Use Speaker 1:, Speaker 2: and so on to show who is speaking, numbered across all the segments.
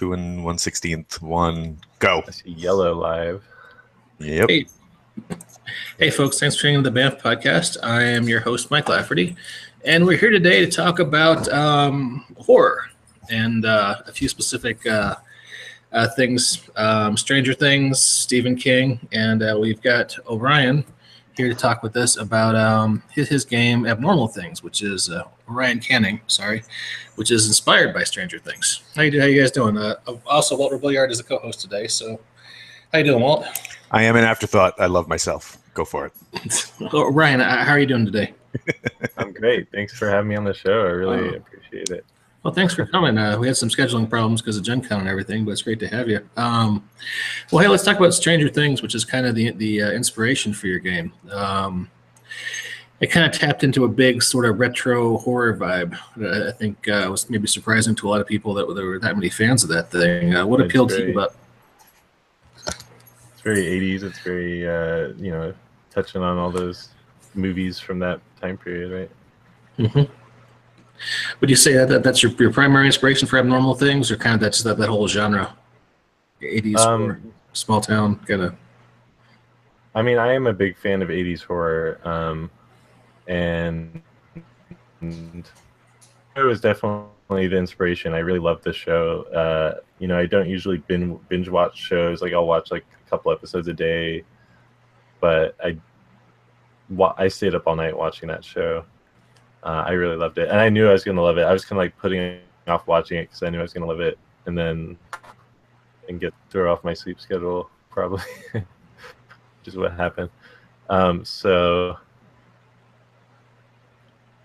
Speaker 1: doing 1/16 one. Go.
Speaker 2: I see yellow live.
Speaker 1: Yep.
Speaker 3: Hey folks, thanks for tuning in to the Bamf podcast. I am your host, Mike Lafferty, and we're here today to talk about horror and a few specific things, Stranger Things, Stephen King, and we've got Orion here to talk with us about his game Abnormal Things, which is Orion Canning, which is inspired by Stranger Things. How you guys doing? Also, Walt Rebelliard is a co-host today, so how you doing, Walt?
Speaker 1: I am an afterthought. I love myself. Go for it.
Speaker 3: Oh, Ryan, how are you doing today?
Speaker 2: I'm great. Thanks for having me on the show. I really appreciate it.
Speaker 3: Well, thanks for coming. We had some scheduling problems because of Gen Con and everything, but it's great to have you. Well, hey, let's talk about Stranger Things, which is kind of the inspiration for your game. It kind of tapped into a big sort of retro horror vibe. I think was maybe surprising to a lot of people that there were that many fans of that thing. What appealed to you about?
Speaker 2: It's very 80s. It's very touching on all those movies from that time period, right?
Speaker 3: Mm-hmm. Would you say that's your primary inspiration for Abnormal Things, or kind of that's that whole genre, 80s horror, small town kind of?
Speaker 2: I mean, I am a big fan of 80s horror, and it was definitely the inspiration. I really love this show. I don't usually binge watch shows. Like, I'll watch like a couple episodes a day, but I stayed up all night watching that show. I really loved it, and I knew I was going to love it. I was kind of like putting off watching it because I knew I was going to love it, and throw off my sleep schedule probably, which is what happened. So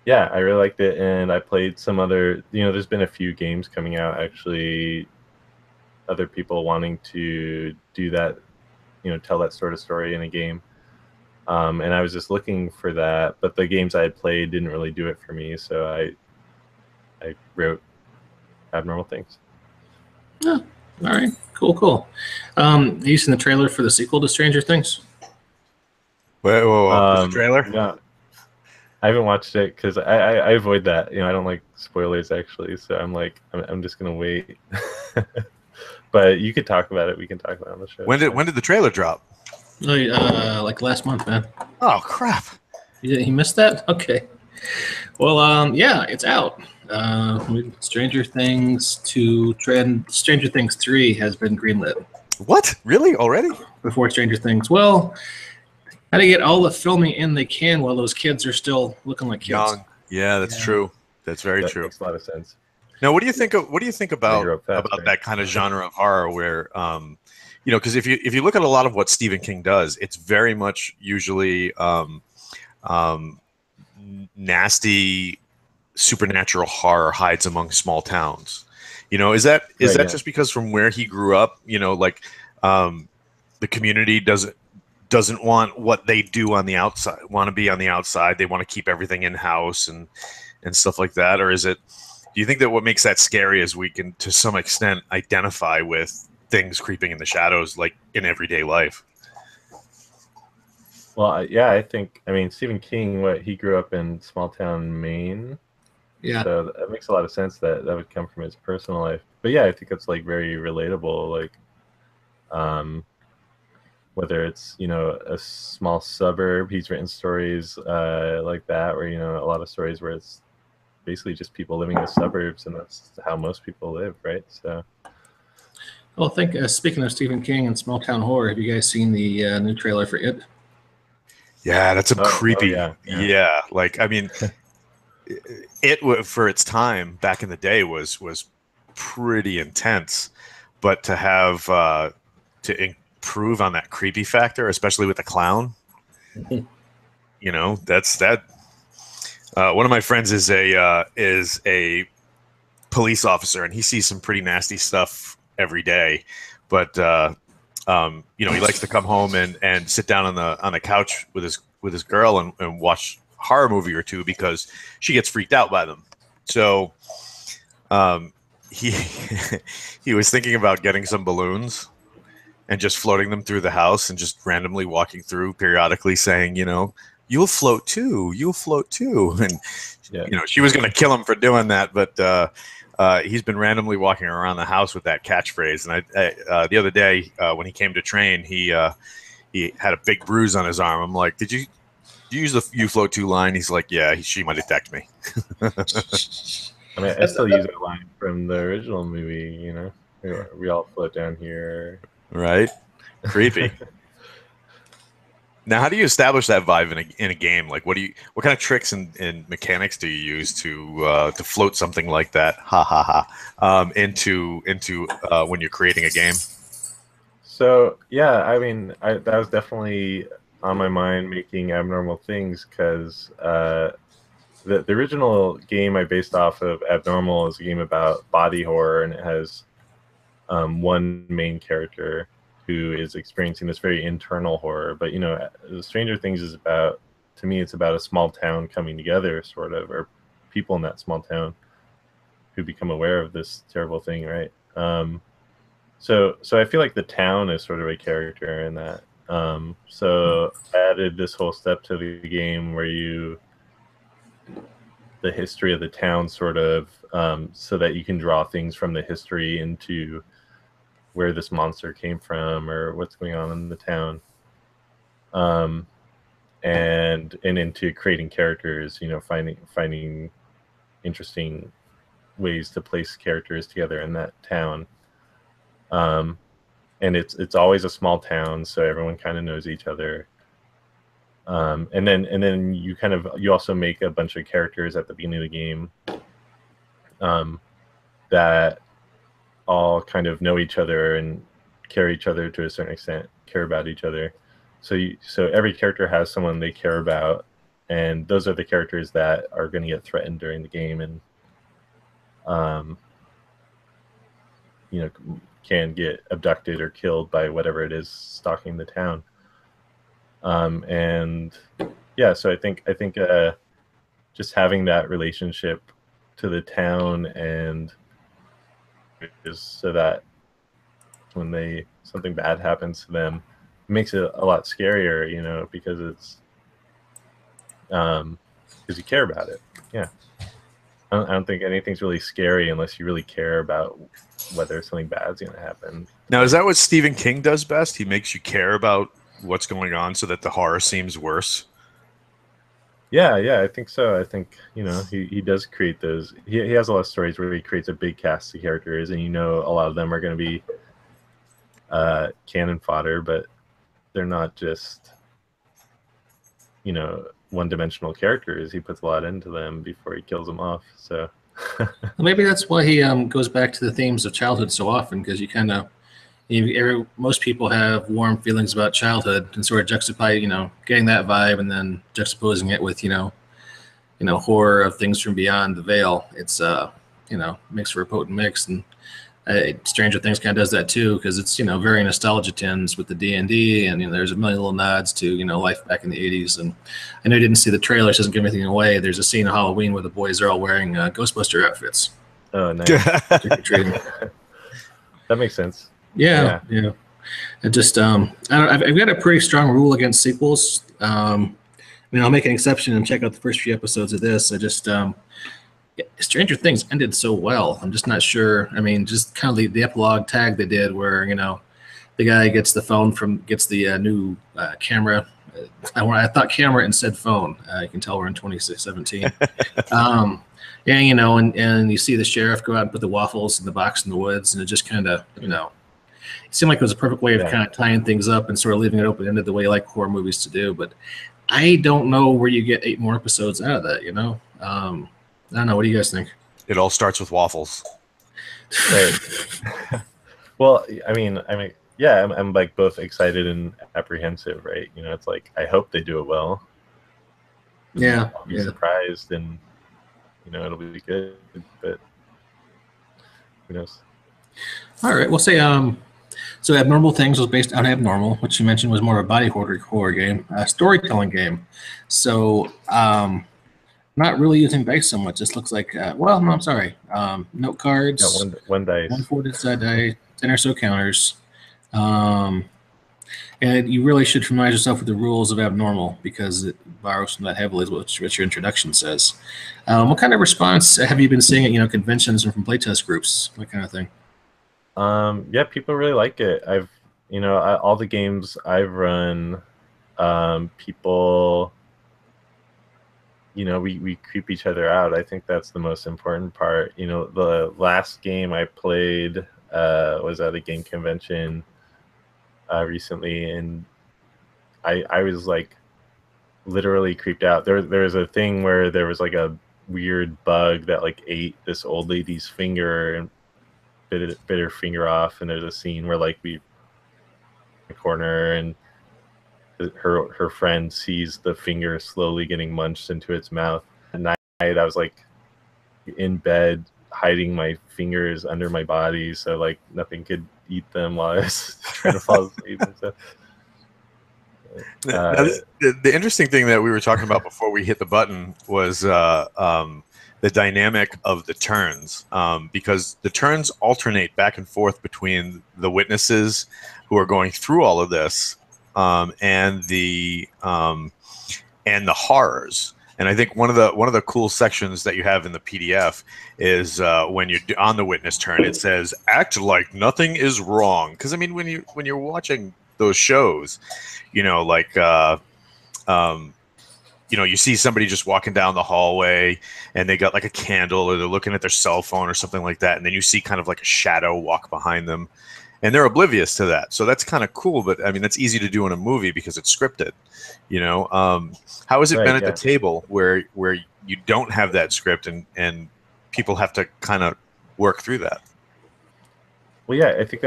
Speaker 2: yeah, I really liked it, and I played some other. There's been a few games coming out actually. Other people wanting to do that, tell that sort of story in a game. And I was just looking for that, but the games I had played didn't really do it for me, so I wrote Abnormal Things.
Speaker 3: Oh, all right, cool. Have you seen the trailer for the sequel to Stranger Things?
Speaker 1: Whoa. The trailer?
Speaker 2: No, I haven't watched it because I avoid that. I don't like spoilers actually, so I'm just gonna wait. But you could talk about it. We can talk about it on the show.
Speaker 1: When did the trailer drop?
Speaker 3: Like last month, man.
Speaker 1: Oh crap!
Speaker 3: You missed that? Okay. Well, yeah, it's out. Stranger Things 3 has been greenlit.
Speaker 1: What? Really? Already?
Speaker 3: Before Stranger Things. Well, how to get all the filming in they can while those kids are still looking like kids.
Speaker 1: Young. Yeah, that's true. That's very true.
Speaker 2: Makes a lot of sense.
Speaker 1: Now, what do you think about that kind of genre of horror where because if you look at a lot of what Stephen King does, it's very much usually nasty supernatural horror hides among small towns. Is that just because from where he grew up, the community doesn't want what they do on the outside, want to be on the outside. They want to keep everything in house and stuff like that. Or do you think that what makes that scary is we can, to some extent, identify with things creeping in the shadows, like in everyday life?
Speaker 2: Well, yeah, I mean, Stephen King, he grew up in small town Maine.
Speaker 3: Yeah.
Speaker 2: So that makes a lot of sense that would come from his personal life. But yeah, I think it's like very relatable, whether it's, a small suburb, he's written stories like that, where, a lot of stories where it's basically just people living in the suburbs, and that's how most people live, right? So,
Speaker 3: well, speaking of Stephen King and small town horror, have you guys seen the new trailer for It?
Speaker 1: Yeah, that's some creepy.
Speaker 2: Yeah.
Speaker 1: Like, I mean, it for its time back in the day was pretty intense, but to have to improve on that creepy factor, especially with the clown, that's that. One of my friends is a police officer, and he sees some pretty nasty stuff every day. But he likes to come home and sit down on the couch with his girl and watch a horror movie or two because she gets freaked out by them. So he was thinking about getting some balloons and just floating them through the house and just randomly walking through periodically saying, you'll float too. And, she was going to kill him for doing that. But he's been randomly walking around the house with that catchphrase. And the other day when he came to train, he had a big bruise on his arm. I'm like, did you use the "you float 2" line? He's like, yeah, she might have decked me.
Speaker 2: I mean, I still use that line from the original movie. You know, we all float down here.
Speaker 1: Right? Creepy. Now, how do you establish that vibe in a game? Like, what kind of tricks and mechanics do you use to float something like that? Ha ha ha! Into when you're creating a game.
Speaker 2: So yeah, I mean, that was definitely on my mind, making Abnormal Things, because the original game I based off of Abnormal is a game about body horror, and it has one main character who is experiencing this very internal horror. But you know, Stranger Things is about, to me, it's about a small town coming together, sort of, or people in that small town who become aware of this terrible thing, right? So I feel like the town is sort of a character in that. So I added this whole step to the game where the history of the town, sort of, so that you can draw things from the history into where this monster came from or what's going on in the town, and into creating characters. You know, finding interesting ways to place characters together in that town. And it's always a small town, so everyone kind of knows each other. And then you also make a bunch of characters at the beginning of the game that all kind of know each other and care each other to a certain extent, care about each other. So every character has someone they care about, and those are the characters that are going to get threatened during the game, and you know, can get abducted or killed by whatever it is stalking the town. And yeah, so I think just having that relationship to the town, and is so that when something bad happens to them, it makes it a lot scarier, you know, because it's because you care about it. Yeah, I don't think anything's really scary unless you really care about whether something bad's going to happen.
Speaker 1: Now, is that what Stephen King does best? He makes you care about what's going on so that the horror seems worse.
Speaker 2: Yeah, I think so. I think, you know, he does create those. He has a lot of stories where he creates a big cast of characters, and you know, a lot of them are going to be cannon fodder, but they're not just, you know, one-dimensional characters. He puts a lot into them before he kills them off. So
Speaker 3: maybe that's why he goes back to the themes of childhood so often, because you kind of, most people have warm feelings about childhood, and sort of juxtapose, you know, getting that vibe and then juxtaposing it with, you know, horror of things from beyond the veil. It's you know, makes for a potent mix. And Stranger Things kind of does that too, because it's, you know, very nostalgia tins with the D&D, and you know, there's a million little nods to, you know, life back in the 80s. And I know you didn't see the trailer, it doesn't give anything away. There's a scene of Halloween where the boys are all wearing Ghostbuster outfits.
Speaker 2: Oh, nice. That makes sense.
Speaker 3: Yeah. It just I've got a pretty strong rule against sequels. I mean, I'll make an exception and check out the first few episodes of this. I just Stranger Things ended so well. I'm just not sure. I mean, just kind of the epilogue tag they did, where, you know, the guy gets the new camera. I thought camera instead phone. You can tell we're in 2017. Yeah, you know, and you see the sheriff go out and put the waffles in the box in the woods, and it just kind of, you know, it seemed like it was a perfect way of kind of tying things up and sort of leaving it open-ended the way I like horror movies to do. But I don't know where you get 8 more episodes out of that, you know? I don't know. What do you guys think?
Speaker 1: It all starts with waffles.
Speaker 2: Right. Well, I mean, yeah, I'm like both excited and apprehensive, right? You know, it's like, I hope they do it well.
Speaker 3: Yeah.
Speaker 2: I'll be surprised, and, you know, it'll be good, but who knows?
Speaker 3: All right. We'll say, so Abnormal Things was based on Abnormal, which you mentioned was more of a body horror game, a storytelling game. So, not really using dice so much. This looks like, well, no, I'm sorry. Note cards.
Speaker 2: Yeah, one dice.
Speaker 3: 1 4 side die, 10 or so counters. And you really should familiarize yourself with the rules of Abnormal because it borrows from that heavily, is what your introduction says. What kind of response have you been seeing at conventions and from playtest groups, that kind of thing?
Speaker 2: Yeah, people really like it. All the games I've run, people, we creep each other out. I think that's the most important part. The last game I played was at a game convention recently, and I was like literally creeped out. There was a thing where there was like a weird bug that like ate this old lady's finger and bit her finger off, and there's a scene where like we in the corner and her friend sees the finger slowly getting munched into its mouth. At night I was like in bed hiding my fingers under my body so like nothing could eat them while I was trying to fall asleep and stuff.
Speaker 1: The interesting thing that we were talking about before we hit the button was the dynamic of the turns, because the turns alternate back and forth between the witnesses who are going through all of this and the horrors. And I think one of the cool sections that you have in the PDF is when you're on the witness turn, it says "act like nothing is wrong." Because I mean, when you're watching those shows, you see somebody just walking down the hallway and they got like a candle or they're looking at their cell phone or something like that, and then you see kind of like a shadow walk behind them, and they're oblivious to that. So that's kind of cool, but I mean that's easy to do in a movie because it's scripted. How has it been at the table where you don't have that script and people have to kind of work through that?
Speaker 2: Well, yeah, I think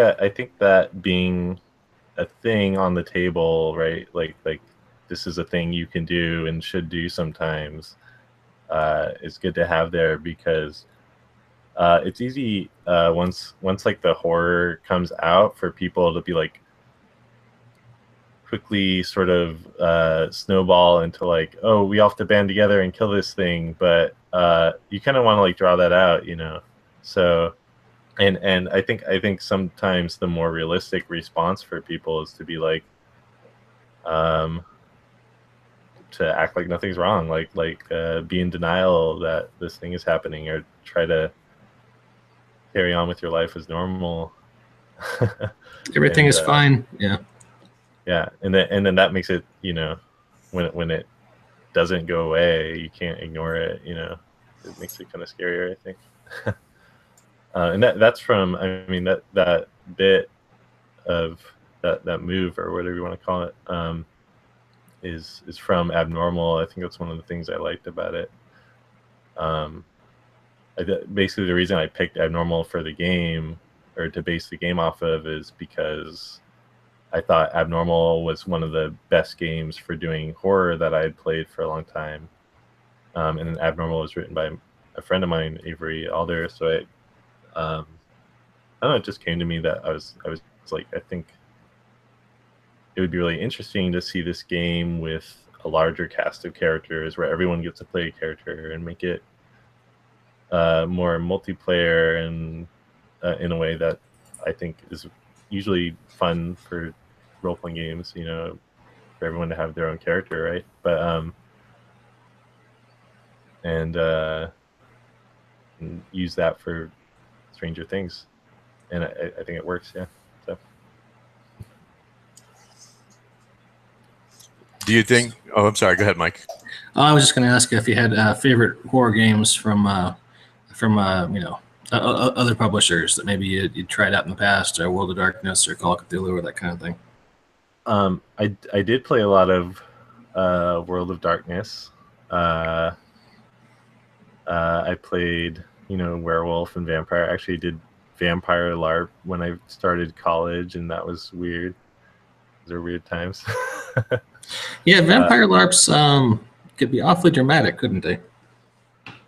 Speaker 2: that being a thing on the table, right? Like this is a thing you can do and should do sometimes. It's good to have there because it's easy once like the horror comes out for people to be like quickly sort of snowball into like, oh, we all have to band together and kill this thing, but you kind of want to like draw that out, So and I think sometimes the more realistic response for people is to be like to act like nothing's wrong, like be in denial that this thing is happening, or try to carry on with your life as normal.
Speaker 3: Everything is fine.
Speaker 2: Yeah, and then that makes it, when it doesn't go away, you can't ignore it. It makes it kind of scarier, I think. And that's from, I mean, that bit of that move or whatever you want to call it, is from Abnormal. I think that's one of the things I liked about it. Basically, the reason I picked Abnormal for the game, or to base the game off of, is because I thought Abnormal was one of the best games for doing horror that I had played for a long time. And then Abnormal was written by a friend of mine, Avery Alder. So I don't know, it just came to me that I was like, I think it would be really interesting to see this game with a larger cast of characters where everyone gets to play a character and make it more multiplayer and in a way that I think is usually fun for role-playing games, for everyone to have their own character, right? But and use that for Stranger Things, and I think it works. Yeah. So.
Speaker 1: Do you think? Oh, I'm sorry. Go ahead, Mike.
Speaker 3: I was just going to ask if you had favorite horror games from other publishers that maybe you tried out in the past, or World of Darkness, or Call of Cthulhu, or that kind of thing.
Speaker 2: I did play a lot of World of Darkness. I played, werewolf and vampire. I actually did vampire LARP when I started college, and that was weird. Those are weird times.
Speaker 3: Yeah, vampire LARPs could be awfully dramatic, couldn't they?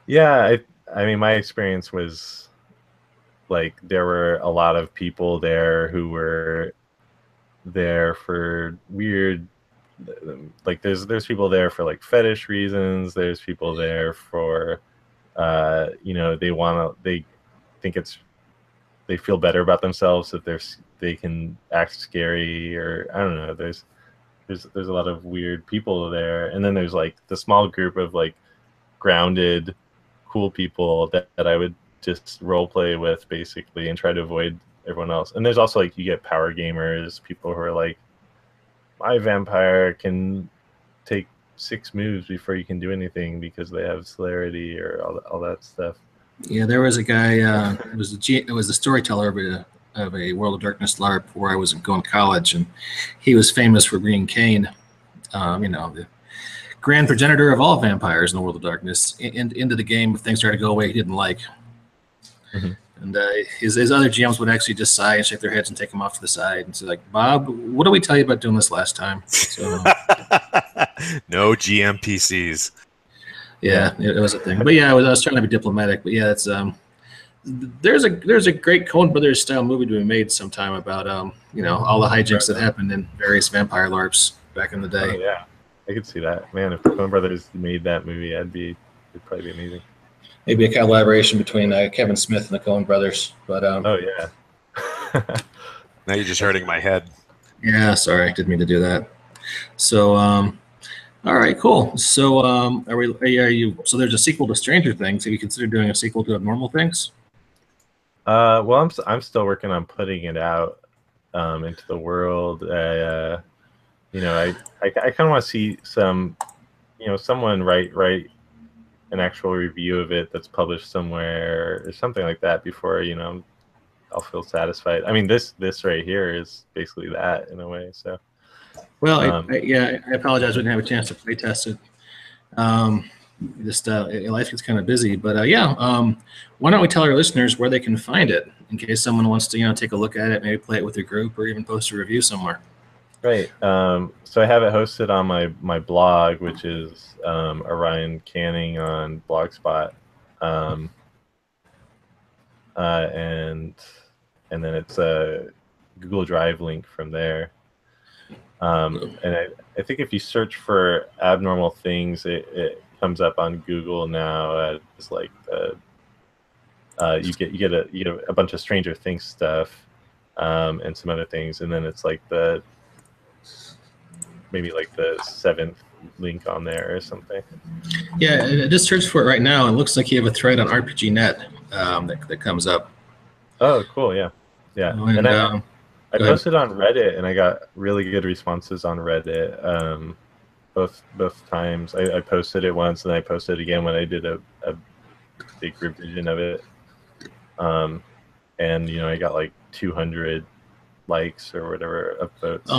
Speaker 2: Yeah, I mean, my experience was like there were a lot of people there who were there for weird, like there's people there for like fetish reasons. There's people there for they think it's they feel better about themselves if they can act scary, or I don't know. There's a lot of weird people there, and then there's like the small group of like grounded, cool people that I would just role play with basically and try to avoid everyone else. And there's also like you get power gamers, people who are like, my vampire can take 6 moves before you can do anything because they have celerity or all that stuff.
Speaker 3: Yeah, there was a guy. It was the storyteller of a World of Darkness LARP where I was going to college, and he was famous for bringing Kane, the grand progenitor of all vampires in the World of Darkness, into the game if things started to go away he didn't like.
Speaker 2: Mm-hmm.
Speaker 3: And his other GMs would actually just sigh and shake their heads and take him off to the side and say, like, Bob, what did we tell you about doing this last time? So,
Speaker 1: no GM PCs.
Speaker 3: Yeah, it was a thing. But yeah, I was trying to be diplomatic. But yeah, it's there's a great Coen Brothers style movie to be made sometime about all the hijinks that happened in various vampire LARPs back in the day.
Speaker 2: Oh, yeah, I could see that. Man, if the Coen Brothers made that movie, it'd probably be amazing.
Speaker 3: Maybe a collaboration between Kevin Smith and the Coen Brothers. But
Speaker 2: oh yeah.
Speaker 1: Now you're just hurting my head.
Speaker 3: Yeah, sorry, didn't mean to do that. So all right, cool. So are you? So there's a sequel to Stranger Things. Have you considered doing a sequel to Abnormal Things?
Speaker 2: Well, I'm still working on putting it out into the world. I kind of want to see someone write an actual review of it that's published somewhere or something like that before I'll feel satisfied. I mean, this right here is basically that in a way. So.
Speaker 3: Well, I apologize. I didn't have a chance to play test it. Life gets kind of busy, but why don't we tell our listeners where they can find it in case someone wants to take a look at it, maybe play it with their group, or even post a review somewhere.
Speaker 2: Right. So I have it hosted on my blog, which is Orion Canning on Blogspot, and then it's a Google Drive link from there. And I think if you search for Abnormal Things, it comes up on Google now. It's like you get a bunch of Stranger Things stuff and some other things, and then it's like maybe like the 7th link on there or something.
Speaker 3: Yeah, I just searched for it right now. It looks like you have a thread on RPGNet that comes up.
Speaker 2: Oh, cool! Yeah. And I posted on Reddit, and I got really good responses on Reddit. Both times, I posted it once, and I posted it again when I did a big revision of it. And I got like 200 likes or whatever of votes.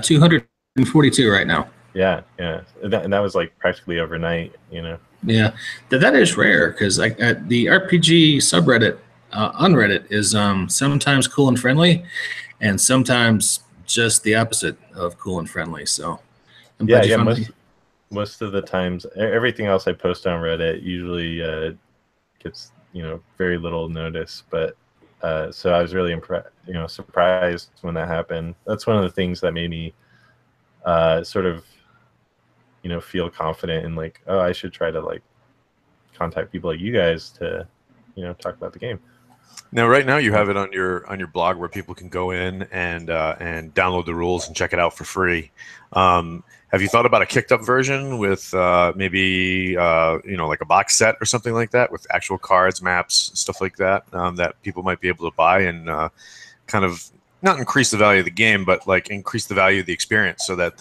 Speaker 3: 242 right now.
Speaker 2: Yeah, and that was like practically overnight.
Speaker 3: Yeah, that is rare because the RPG subreddit on Reddit is sometimes cool and friendly, and sometimes just the opposite of cool and friendly. So
Speaker 2: most of the times, everything else I post on Reddit usually gets very little notice. But so I was really surprised when that happened. That's one of the things that made me sort of feel confident in like, oh, I should try to like contact people like you guys to talk about the game.
Speaker 1: Now, right now, you have it on your blog where people can go in and download the rules and check it out for free. Have you thought about a kicked up version with maybe like a box set or something like that with actual cards, maps, stuff like that that people might be able to buy and kind of not increase the value of the game, but like increase the value of the experience so that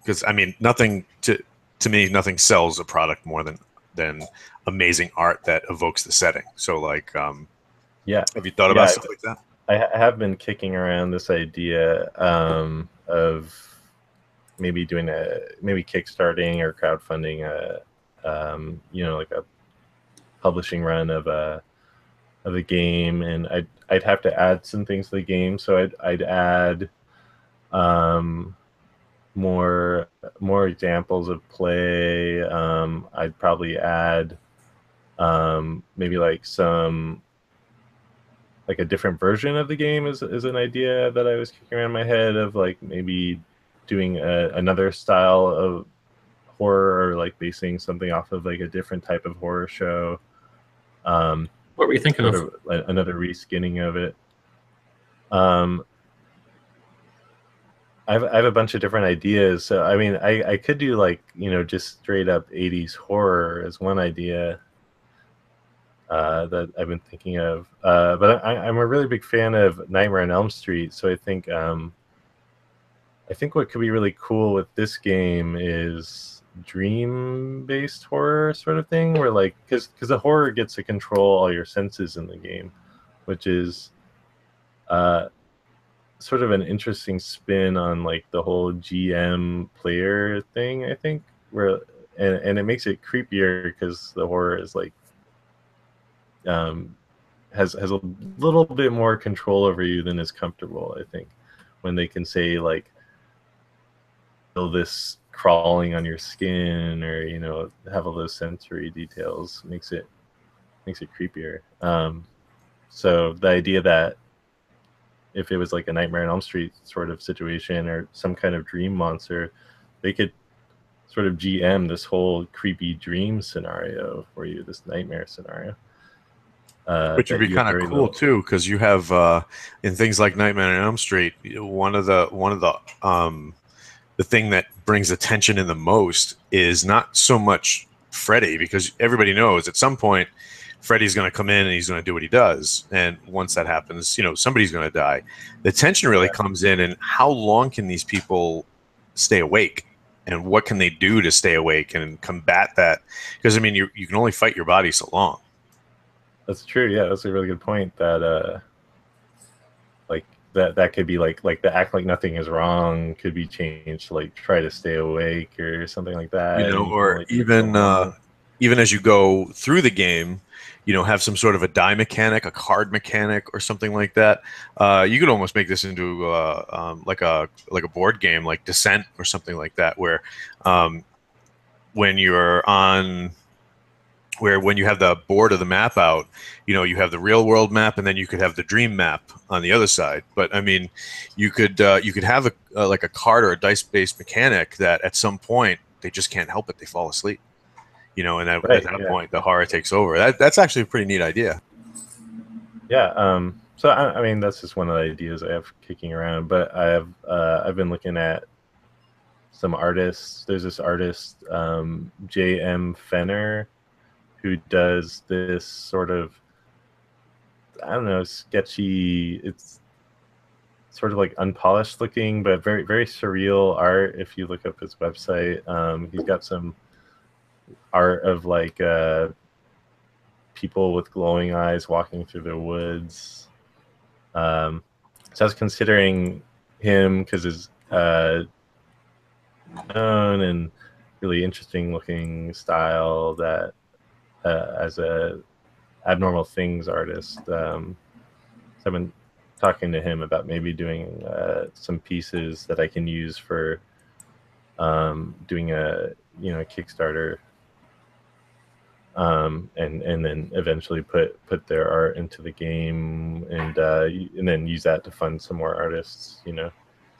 Speaker 1: because I mean nothing to me nothing sells a product more than amazing art that evokes the setting. So like have you thought about stuff like that?
Speaker 2: I have been kicking around this idea of maybe doing maybe kickstarting or crowdfunding like a publishing run of a game, and I'd have to add some things to the game. So I'd add more examples of play. I'd probably add maybe like a different version of the game is an idea that I was kicking around in my head of like maybe doing another style of horror or like basing something off of like a different type of horror show.
Speaker 3: What were you thinking
Speaker 2: sort
Speaker 3: of?
Speaker 2: Another reskinning of it. I have a bunch of different ideas. So I mean, I could do like, you know, just straight up 80s horror as one idea that I've been thinking of. But I'm a really big fan of Nightmare on Elm Street. So I think what could be really cool with this game is dream-based horror sort of thing, where like, because the horror gets to control all your senses in the game, which is sort of an interesting spin on like the whole GM player thing, I think, where and it makes it creepier because the horror is like has a little bit more control over you than is comfortable, I think, when they can say like, feel this crawling on your skin, or, you know, have all those sensory details makes it creepier. So the idea that if it was like a Nightmare on Elm Street sort of situation or some kind of dream monster, they could sort of GM this whole creepy dream scenario for you, this nightmare scenario.
Speaker 1: Which would be kind of cool too, because you have in things like Nightmare on Elm Street, one of the thing that brings attention in the most is not so much Freddy, because everybody knows at some point Freddy's going to come in and he's going to do what he does, and once that happens, you know, somebody's going to die. The tension really comes in how long can these people stay awake, and what can they do to stay awake and combat that? Because I mean, you can only fight your body so long.
Speaker 2: That's true. Yeah, that's a really good point. That like that could be like the act like nothing is wrong could be changed to like try to stay awake or something like that.
Speaker 1: You know, or like even as you go through the game, you know, have some sort of a die mechanic, a card mechanic, or something like that. You could almost make this into like a board game, like Descent or something like that, where when you're on, when you have the board of the map out, you know, you have the real world map, and then you could have the dream map on the other side. But I mean, you could have like a card or a dice based mechanic that at some point they just can't help it, they fall asleep. You know, and at that point, the horror takes over. That's actually a pretty neat idea.
Speaker 2: Yeah. So I mean, that's just one of the ideas I have kicking around. But I've been looking at some artists. There's this artist, J.M. Fenner, who does this sort of, I don't know, sketchy. It's sort of like unpolished looking, but very, very surreal art. If you look up his website, he's got some art of like people with glowing eyes walking through the woods. So I was considering him because his known and really interesting looking style that as a Abnormal Things artist. So I've been talking to him about maybe doing some pieces that I can use for doing a Kickstarter, and then eventually put their art into the game, and then use that to fund some more artists, you know,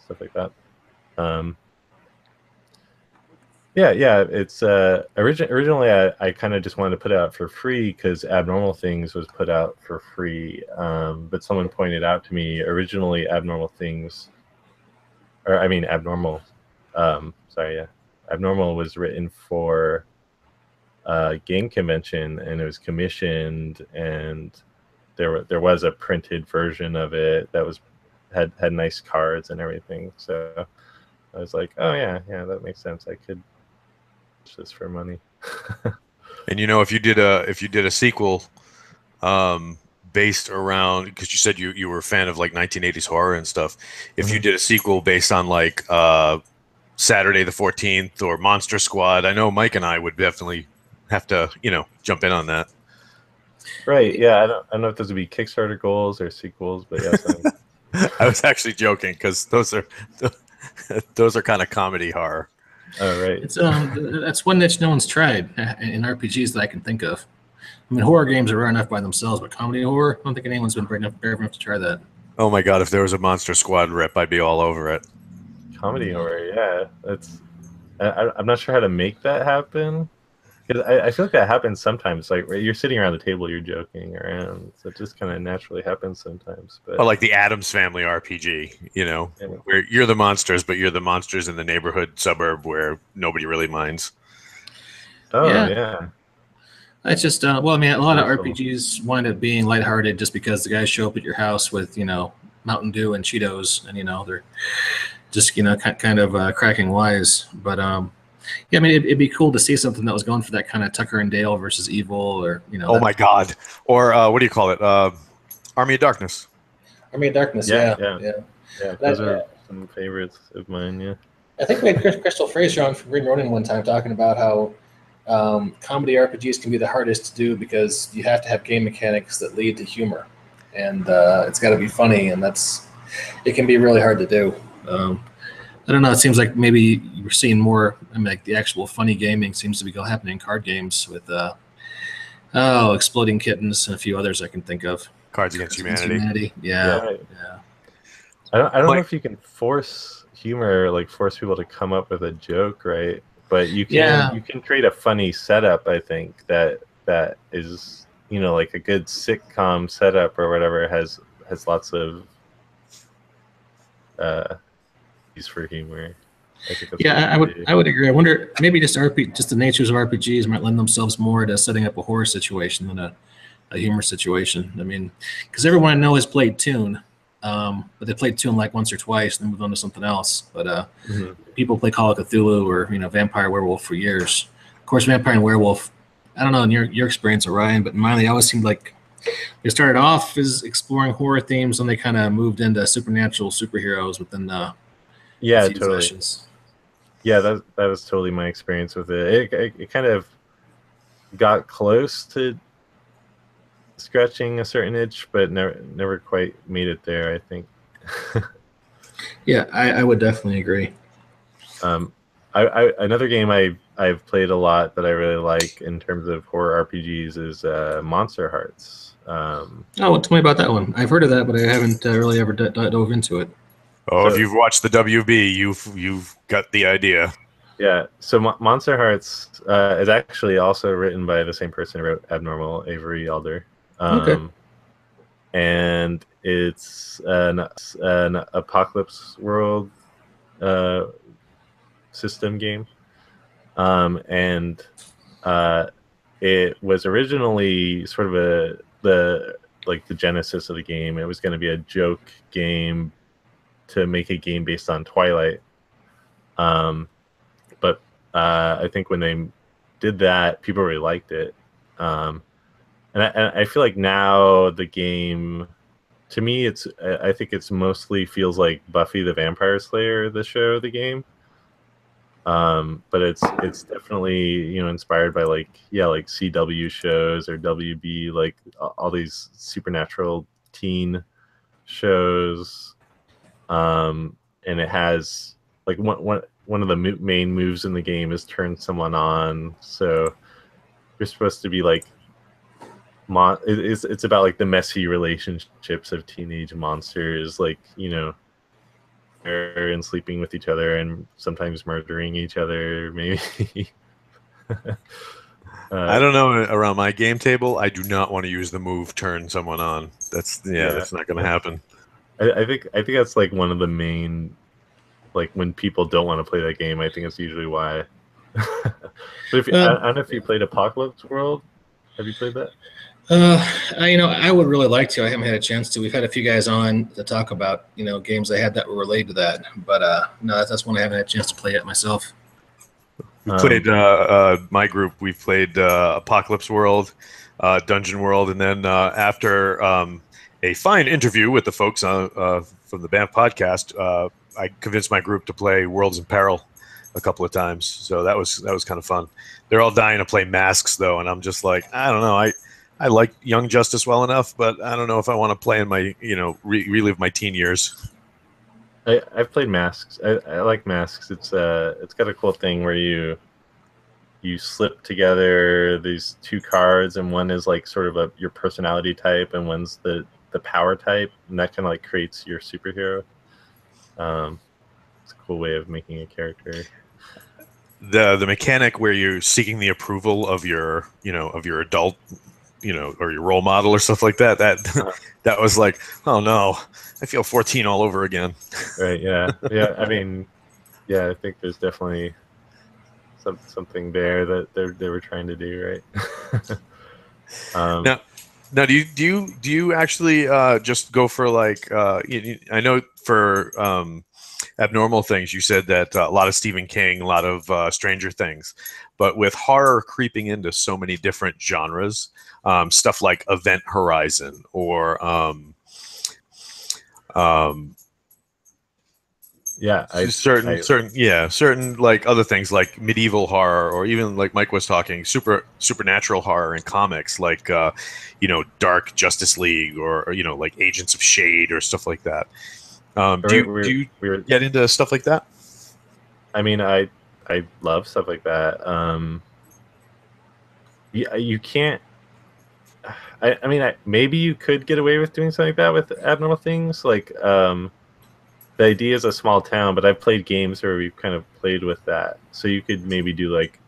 Speaker 2: stuff like that. Yeah. It's originally I kind of just wanted to put it out for free because Abnormal Things was put out for free. But someone pointed out to me originally Abnormal was written for a game convention, and it was commissioned, and there was a printed version of it that had nice cards and everything. So I was like, oh yeah, that makes sense. I could this for money.
Speaker 1: And you know, if you did a sequel based around, because you said you were a fan of like 1980s horror and stuff, if you did a sequel based on like Saturday the 14th or Monster Squad, I know Mike and I would definitely have to, you know, jump in on that.
Speaker 2: Right. Yeah. I don't know if those would be Kickstarter goals or sequels, but yes.
Speaker 1: I was actually joking because those are kind of comedy horror.
Speaker 2: Oh, right.
Speaker 3: It's that's one niche no one's tried in RPGs that I can think of. I mean, horror games are rare enough by themselves, but comedy horror, I don't think anyone's been brave enough to try that.
Speaker 1: Oh my god, if there was a Monster Squad rip, I'd be all over it.
Speaker 2: Comedy horror, yeah. I'm not sure how to make that happen. Because I feel like that happens sometimes. Like you're sitting around the table, you're joking around. So it just kind of naturally happens sometimes. But
Speaker 1: Or like the Adams Family RPG,
Speaker 2: yeah.
Speaker 1: where you're the monsters, but you're the monsters in the neighborhood suburb where nobody really minds.
Speaker 2: Oh yeah.
Speaker 3: It's just well, I mean, a lot of
Speaker 2: Very cool.
Speaker 3: RPGs wind up being lighthearted just because the guys show up at your house with Mountain Dew and Cheetos, and they're just kind of cracking wise. But yeah, I mean, it'd be cool to see something that was going for that kind of Tucker and Dale versus Evil, or
Speaker 1: Oh my God! Or what do you call it? Army of Darkness.
Speaker 3: Army of Darkness.
Speaker 2: Yeah.
Speaker 3: Yeah.
Speaker 2: Those are some favorites of mine. Yeah.
Speaker 3: I think we had Crystal Fraser on from Green Ronin one time talking about how comedy RPGs can be the hardest to do because you have to have game mechanics that lead to humor, and it's got to be funny, and it can be really hard to do. I don't know. It seems like maybe you're seeing more. I mean, like the actual funny gaming seems to be happening in card games with Exploding Kittens and a few others I can think of.
Speaker 1: Cards Against Humanity.
Speaker 3: Yeah.
Speaker 2: I don't know if you can force humor, like force people to come up with a joke, right? But you can create a funny setup. I think that is like a good sitcom setup or whatever has lots of use for humor.
Speaker 3: I would agree. I wonder maybe just the natures of RPGs might lend themselves more to setting up a horror situation than a humor situation. I mean, because everyone I know has played Toon, but they played Toon like once or twice, and then moved on to something else. But people play Call of Cthulhu or Vampire Werewolf for years. Of course, Vampire and Werewolf. I don't know in your experience, Orion, but in mine they always seemed like they started off as exploring horror themes, and they kind of moved into supernatural superheroes within a few
Speaker 2: totally.
Speaker 3: sessions.
Speaker 2: Yeah, that was totally my experience with it. It kind of got close to scratching a certain itch, but never quite made it there, I think.
Speaker 3: Yeah, I would definitely agree.
Speaker 2: Another game I've played a lot that I really like in terms of horror RPGs is Monster Hearts.
Speaker 3: Tell me about that one. I've heard of that, but I haven't really ever dove into it.
Speaker 1: Oh, if you've watched the WB, you've got the idea.
Speaker 2: Yeah, so Monster Hearts is actually also written by the same person who wrote Abnormal, Avery Alder.
Speaker 3: Okay.
Speaker 2: And it's an apocalypse world system game. And it was originally sort of the genesis of the game. It was going to be a joke game to make a game based on Twilight. But I think when they did that, people really liked it. And I feel like now the game, to me, I think it's mostly feels like Buffy the Vampire Slayer, the show, the game. But it's definitely inspired by like CW shows or WB, like all these supernatural teen shows. And it has like one of the main moves in the game is turn someone on. So you're supposed to be like it's about like the messy relationships of teenage monsters, like and sleeping with each other and sometimes murdering each other, maybe.
Speaker 1: I don't know. Around my game table, I do not want to use the move turn someone on. That's not going to happen.
Speaker 2: I think that's like one of the main, like when people don't want to play that game, I think it's usually why. But I don't know if you played Apocalypse World. Have you played that?
Speaker 3: I would really like to. I haven't had a chance to. We've had a few guys on to talk about games I had that were related to that, but no, that's one I haven't had a chance to play yet myself.
Speaker 1: We played my group. We played Apocalypse World, Dungeon World, and then after a fine interview with the folks from the Bamf podcast, I convinced my group to play Worlds in Peril a couple of times. So that was kind of fun. They're all dying to play Masks though, and I'm just like, I don't know. I like Young Justice well enough, but I don't know if I want to play in my relive my teen years.
Speaker 2: I've played Masks. I like Masks. It's got a cool thing where you slip together these two cards, and one is like sort of your personality type, and one's the power type, and that kind of like creates your superhero. It's a cool way of making a character.
Speaker 1: the mechanic where you're seeking the approval of your adult, or your role model or stuff like that. That was like, oh no, I feel 14 all over again.
Speaker 2: Right. Yeah. Yeah. I mean, yeah, I think there's definitely something there that they were trying to do, right?
Speaker 1: Now, do you actually just go for like I know for abnormal things you said that a lot of Stephen King, a lot of Stranger Things, but with horror creeping into so many different genres, stuff like Event Horizon or certain like other things like medieval horror, or even like Mike was talking, supernatural horror in comics, like Dark Justice League, or like Agents of Shade or stuff like that. Do you get into stuff like that?
Speaker 2: I mean, I love stuff like that. You can't. I mean, maybe you could get away with doing something like that with abnormal things, like. The idea is a small town, but I've played games where we've kind of played with that. So you could maybe do like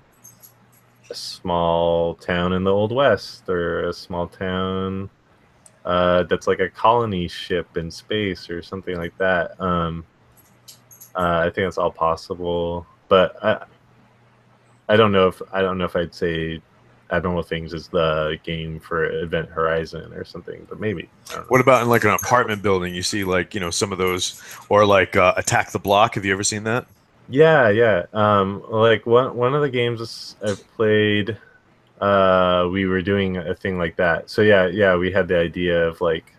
Speaker 2: a small town in the Old West, or a small town that's like a colony ship in space or something like that. I think that's all possible, but I don't know if I'd say Abnormal Things is the game for Event Horizon or something, but maybe.
Speaker 1: What about in like an apartment building? You see like, some of those, or like Attack the Block. Have you ever seen that?
Speaker 2: Yeah. Like one of the games I've played, we were doing a thing like that. So yeah, we had the idea of like,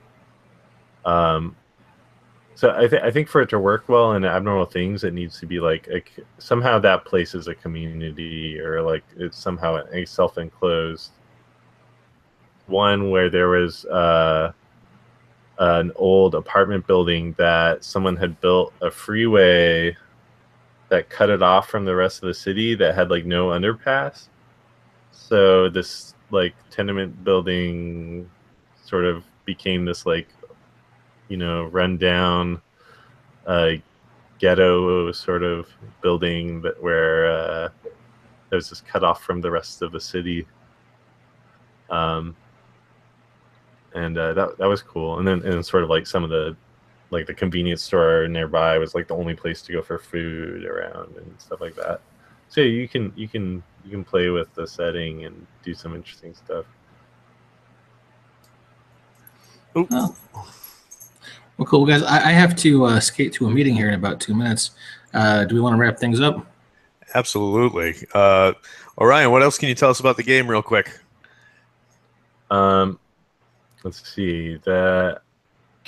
Speaker 2: so I think for it to work well in Abnormal Things, it needs to be like somehow that place is a community, or like it's somehow a self-enclosed one where there was an old apartment building that someone had built a freeway that cut it off from the rest of the city that had like no underpass. So this like tenement building sort of became this like, run down ghetto sort of building where it was just cut off from the rest of the city. And that was cool. And then sort of like some of the like the convenience store nearby was like the only place to go for food around and stuff like that. So you can play with the setting and do some interesting stuff.
Speaker 3: Oh. Well, cool, guys. I have to skate to a meeting here in about 2 minutes. Do we want to wrap things up?
Speaker 1: Absolutely. Orion, what else can you tell us about the game real quick?
Speaker 2: Let's see.
Speaker 1: Can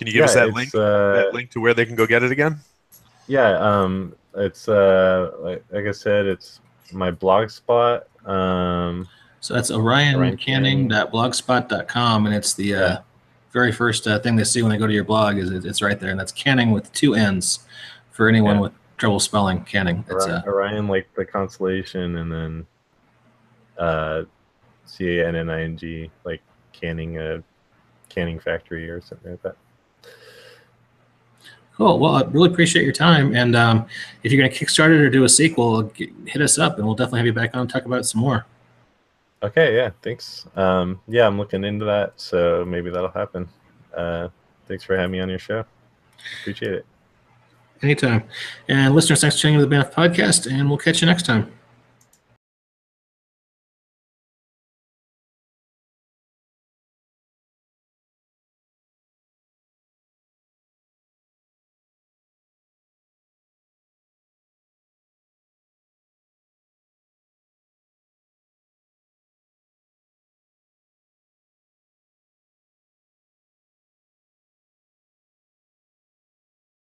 Speaker 1: you give us that link? That link to where they can go get it again?
Speaker 2: Yeah. It's like I said, it's my blog spot.
Speaker 3: So that's orioncanning.blogspot.com, and it's the very first thing they see when they go to your blog is it's right there, and that's Canning with 2 N's for anyone with trouble spelling Canning. It's
Speaker 2: Orion, like the constellation, and then Canning, like canning, a canning factory or something like that.
Speaker 3: Cool. Well, I really appreciate your time, and if you're going to Kickstart it or do a sequel, hit us up, and we'll definitely have you back on and talk about it some more.
Speaker 2: Okay, yeah, thanks. Yeah, I'm looking into that, so maybe that'll happen. Thanks for having me on your show. Appreciate it.
Speaker 3: Anytime. And listeners, thanks for tuning in to the Bamf podcast, and we'll catch you next time.